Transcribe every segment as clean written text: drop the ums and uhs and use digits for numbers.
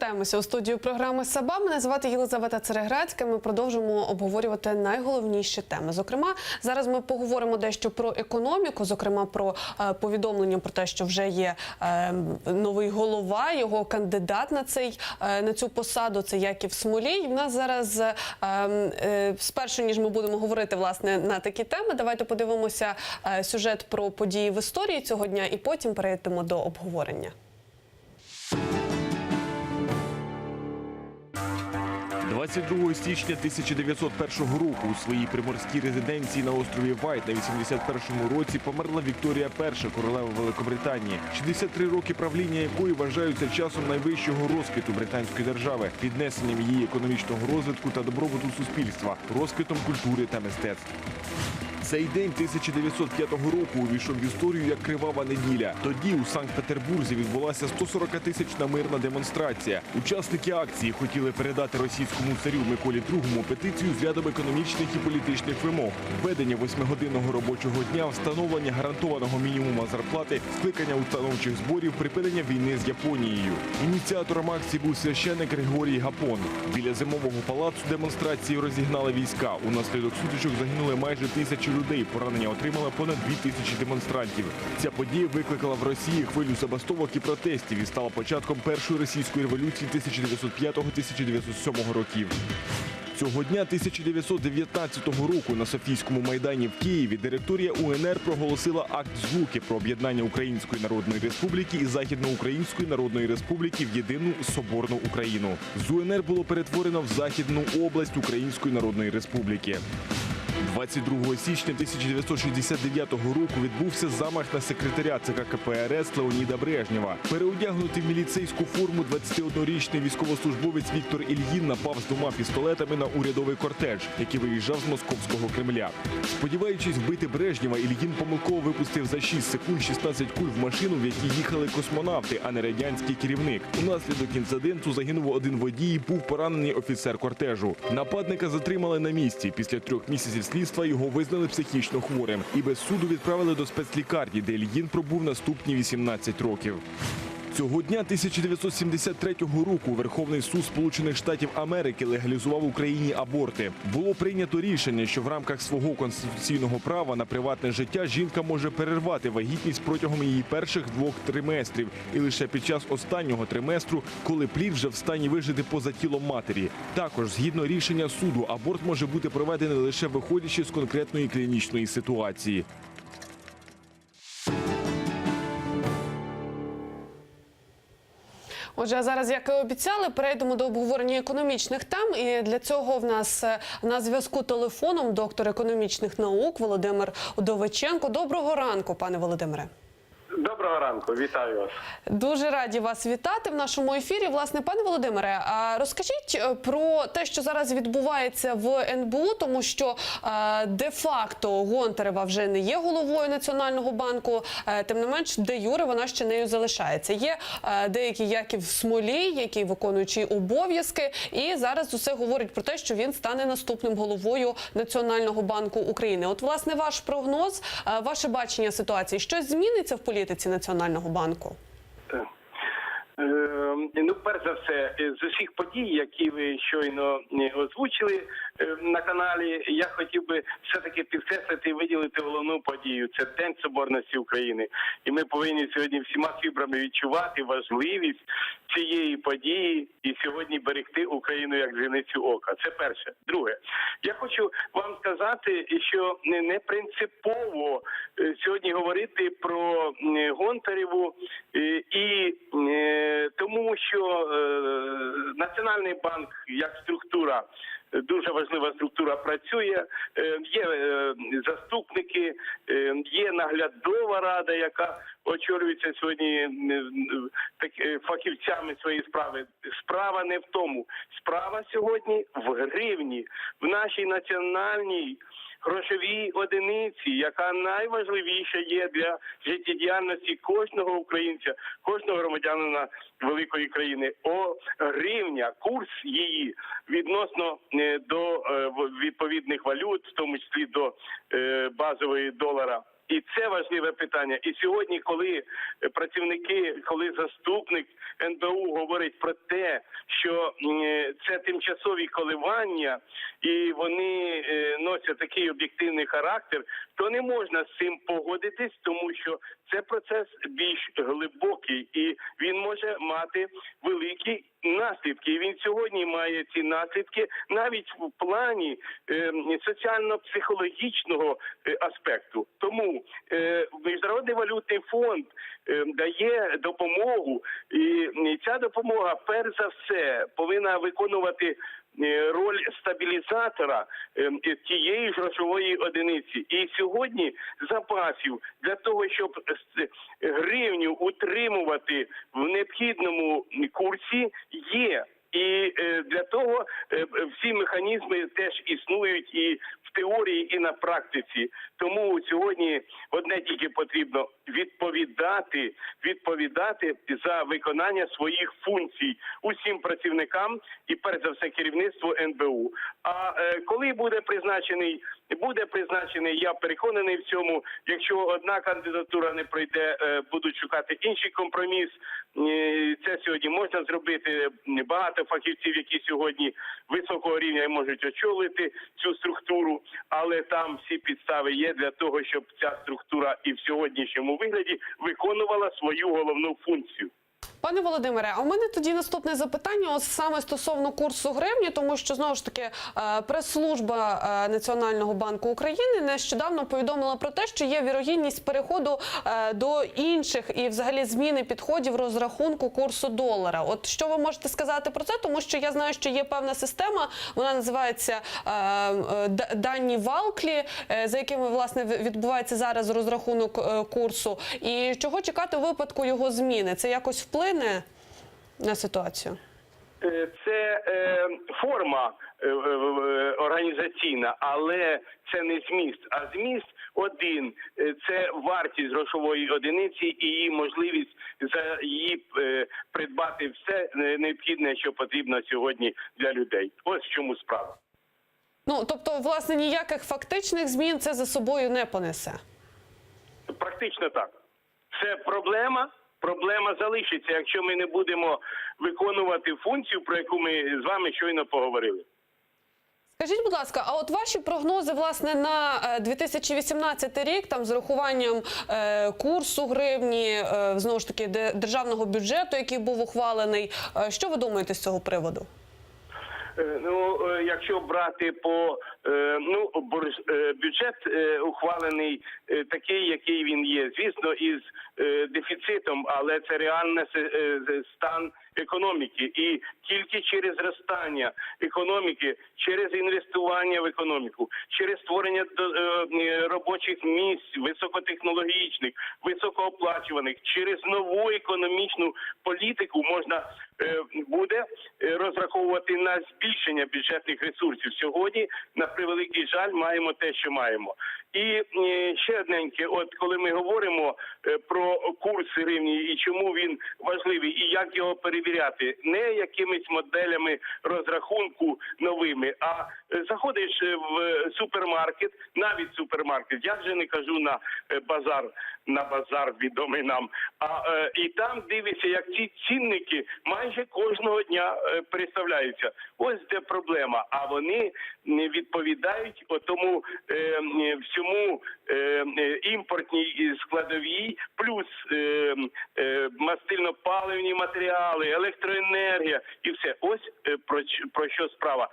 Повертаємося у студію програми «Саба». Мене звати Єлизавета Цереградська. Ми продовжимо обговорювати найголовніші теми. Зокрема, зараз ми поговоримо дещо про економіку, зокрема про повідомлення про те, що вже є новий голова, його кандидат на цю посаду – це Яків Смолій. В нас зараз, спершу, ніж ми будемо говорити, власне, на такі теми, давайте подивимося сюжет про події в історії цього дня і потім перейдемо до обговорення. 22 січня 1901 року у своїй приморській резиденції на острові Вайт на 81-му році померла Вікторія І, королева Великобританії, 63 роки правління якої вважаються часом найвищого розквіту британської держави, піднесенням її економічного розвитку та добробуту суспільства, розквітом культури та мистецтв. Цей день 1905 року увійшов в історію як Кривава неділя. Тоді у Санкт-Петербурзі відбулася 140-тисячна мирна демонстрація. Учасники акції хотіли передати російському царю Миколі II петицію з рядом економічних і політичних вимог: введення 8-годинного робочого дня, встановлення гарантованого мінімуму зарплати, скликання установчих зборів, припинення війни з Японією. Ініціатором акції був священник Григорій Гапон. Біля Зимового палацу демонстрації розігнали війська. Унаслідок сутичок загинули майже 1000 людей, поранення отримали понад 2000 демонстрантів. Ця подія викликала в Росії хвилю забастовок і протестів і стала початком першої російської революції 1905-1907 років. Цього дня 1919 року на Софійському майдані в Києві директорія УНР проголосила акт злуки про об'єднання Української Народної Республіки і Західноукраїнської Народної Республіки в єдину соборну Україну. З УНР було перетворено в Західну область Української Народної Республіки. 22 січня 1969 року відбувся замах на секретаря ЦК КПРС Леоніда Брежнєва. Переодягнутий в міліцейську форму 21-річний військовослужбовець Віктор Ільїн напав з 2 пістолетами на урядовий кортеж, який виїжджав з московського Кремля. Сподіваючись вбити Брежнєва, Ільїн помилково випустив за 6 секунд 16 куль в машину, в якій їхали космонавти, а не радянський керівник. Унаслідок інциденту загинув один водій, був поранений офіцер кортежу. Нападника затримали на місці. Після 3 місяців слідства його визнали психічно хворим і без суду відправили до спецлікарні, де Ільїн пробув наступні 18 років. Цього дня 1973 року Верховний суд Сполучених Штатів Америки легалізував в Україні аборти. Було прийнято рішення, що в рамках свого конституційного права на приватне життя жінка може перервати вагітність протягом її перших 2 триместрів і лише під час останнього триместру, коли плід вже в стані вижити поза тілом матері. Також, згідно рішення суду, аборт може бути проведений лише виходячи з конкретної клінічної ситуації. Отже, а зараз, як і обіцяли, перейдемо до обговорення економічних тем. І для цього в нас на зв'язку телефоном доктор економічних наук Володимир Удовиченко. Доброго ранку, пане Володимире. Доброго ранку, вітаю вас. Дуже раді вас вітати в нашому ефірі. Власне, пане Володимире, а розкажіть про те, що зараз відбувається в НБУ, тому що де-факто Гонтарева вже не є головою Національного банку, тим не менш, де-юре вона ще нею залишається. Є деякий Яків Смолій, який виконуючий обов'язки, і зараз усе говорить про те, що він стане наступним головою Національного банку України. От, власне, ваш прогноз, ваше бачення ситуації, щось зміниться в політиці Національного банку? Ну, перш за все, з усіх подій, які ви щойно озвучили на каналі, я хотів би все-таки підкреслити і виділити головну подію. Це День Соборності України. І ми повинні сьогодні всіма фібрами відчувати важливість цієї події і сьогодні берегти Україну як зіницю ока. Це перше. Друге, я хочу вам сказати, що не принципово сьогодні говорити про Гонтареву і тому, що Національний банк як структура, дуже важлива структура, працює, є заступники, є наглядова рада, яка очолюється сьогодні фахівцями своєї справи. Справа не в тому. Справа сьогодні в гривні, в нашій національній грошовій одиниці, яка найважливіша є для життєдіяльності кожного українця, кожного громадянина великої країни. Гривня, курс її відносно до відповідних валют, в тому числі до базової долара, І це важливе питання. І сьогодні, коли працівники, коли заступник НБУ говорить про те, що це тимчасові коливання, і вони носять такий об'єктивний характер, то не можна з цим погодитись, тому що це процес більш глибокий, і він може мати великі наслідки. І він сьогодні має ці наслідки навіть в плані соціально-психологічного аспекту. Тому Міжнародний валютний фонд дає допомогу, і ця допомога, перш за все, повинна виконувати роль стабілізатора тієї ж грошової одиниці. І сьогодні запасів для того, щоб гривню утримувати в необхідному курсі, є. І для того всі механізми теж існують і в теорії, і на практиці. Тому сьогодні одне тільки потрібно відповідати за виконання своїх функцій усім працівникам і, перш за все, керівництву НБУ. А коли буде призначений, я переконаний в цьому, якщо одна кандидатура не пройде, будуть шукати інший компроміс. Це сьогодні можна зробити. Багато фахівців, які сьогодні високого рівня можуть очолити цю структуру, але там всі підстави є для того, щоб ця структура і в сьогоднішньому вигляді виконувала свою головну функцію. Пане Володимире, а у мене тоді наступне запитання ось саме стосовно курсу гривні, тому що, знову ж таки, прес-служба Національного банку України нещодавно повідомила про те, що є вірогідність переходу до інших і взагалі зміни підходів розрахунку курсу долара. От що ви можете сказати про це? Тому що я знаю, що є певна система, вона називається дані Валклі, за якими, власне, відбувається зараз розрахунок курсу. І чого чекати у випадку його зміни? Це якось вплине на ситуацію? Це форма організаційна, але це не зміст. А зміст один – це вартість грошової одиниці і її можливість за її придбати все необхідне, що потрібно сьогодні для людей. Ось в чому справа. Ну, тобто, власне, ніяких фактичних змін це за собою не понесе? Практично так. Це проблема. Проблема залишиться, якщо ми не будемо виконувати функцію, про яку ми з вами щойно поговорили. Скажіть, будь ласка, а от ваші прогнози, власне, на 2018 рік, там, з урахуванням курсу гривні, знову ж таки, державного бюджету, який був ухвалений, що ви думаєте з цього приводу? Ну, якщо брати бюджет ухвалений такий, який він є, звісно, із дефіцитом, але це реальний стан економіки. І тільки через зростання економіки, через інвестування в економіку, через створення робочих місць, високотехнологічних, високооплачуваних, через нову економічну політику можна буде розраховувати на збільшення бюджетних ресурсів. Сьогодні, на превеликий жаль, маємо те, що маємо. І ще одненьке, от коли ми говоримо про курс гривні і чому він важливий, і як його перевіряти, не якимись моделями розрахунку новими, а заходиш в супермаркет, навіть супермаркет, я вже не кажу на базар відомий нам, і там дивишся, як ці цінники майже кожного дня переставляються. Ось де проблема, а вони не відповідають тому всьому імпортній складовій, плюс мастильно-паливні матеріали, електроенергія і все. Ось про що справа.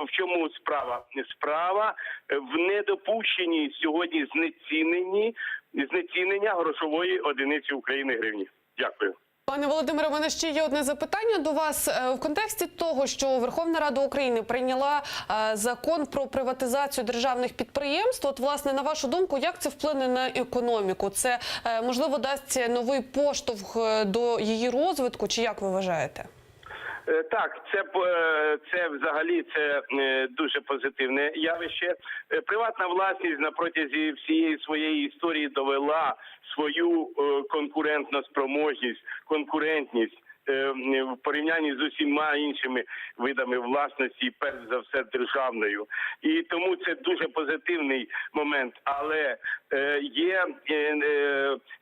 В чому справа? Справа в недопущенні сьогодні знецінення грошової одиниці України гривні. Дякую. Пане Володимире, у мене ще є одне запитання до вас. В контексті того, що Верховна Рада України прийняла закон про приватизацію державних підприємств, от, власне, на вашу думку, як це вплине на економіку? Це, можливо, дасть новий поштовх до її розвитку, чи як ви вважаєте? Так, це взагалі дуже позитивне явище. Приватна власність на протязі всієї своєї історії довела свою конкурентну спроможність, конкурентність. в порівнянні з усіма іншими видами власності, перш за все державною. І тому це дуже позитивний момент. Але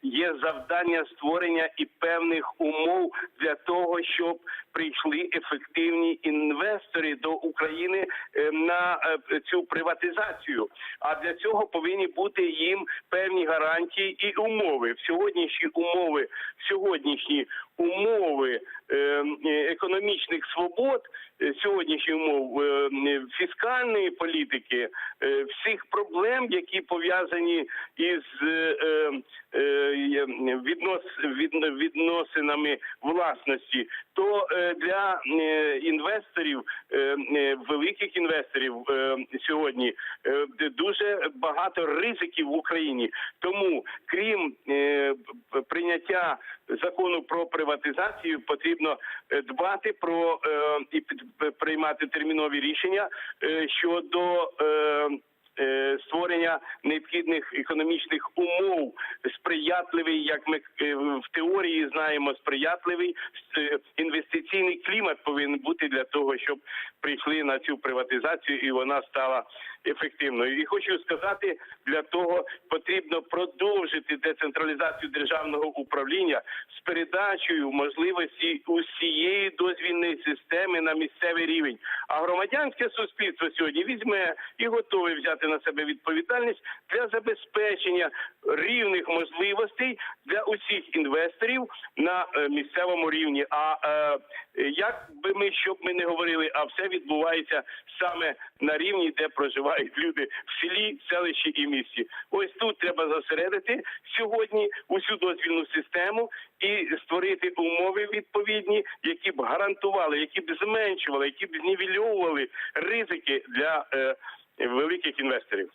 є завдання створення і певних умов для того, щоб прийшли ефективні інвестори до України на цю приватизацію. А для цього повинні бути їм певні гарантії і умови. Сьогоднішні умови економічних свобод, сьогоднішні умови фіскальної політики, всіх проблем, які пов'язані із відносинами власності, то для інвесторів, великих інвесторів сьогодні дуже багато ризиків в Україні. Тому, крім прийняття закону про приватизацію, потрібно дбати про і приймати термінові рішення щодо створення необхідних економічних умов, сприятливий, як ми в теорії знаємо, сприятливий інвестиційний клімат повинен бути для того, щоб прийшли на цю приватизацію і вона стала ефективною. І хочу сказати, для того потрібно продовжити децентралізацію державного управління з передачею можливості усієї дозвільної системи на місцевий рівень. А громадянське суспільство сьогодні візьме і готове взяти на себе відповідальність для забезпечення рівних можливостей для усіх інвесторів на місцевому рівні. А як би ми, щоб ми не говорили, а все відбувається саме на рівні, де проживають люди в селі, селищі і місті. Ось тут треба зосередити сьогодні усю дозвільну систему і створити умови відповідні, які б гарантували, які б зменшували, які б знівельовували ризики для великих інвесторів.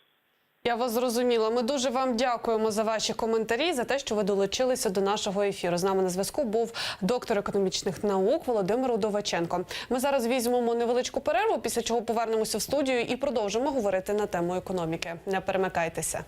Я вас зрозуміла. Ми дуже вам дякуємо за ваші коментарі, за те, що ви долучилися до нашого ефіру. З нами на зв'язку був доктор економічних наук Володимир Удовиченко. Ми зараз візьмемо невеличку перерву, після чого повернемося в студію і продовжимо говорити на тему економіки. Не перемикайтеся.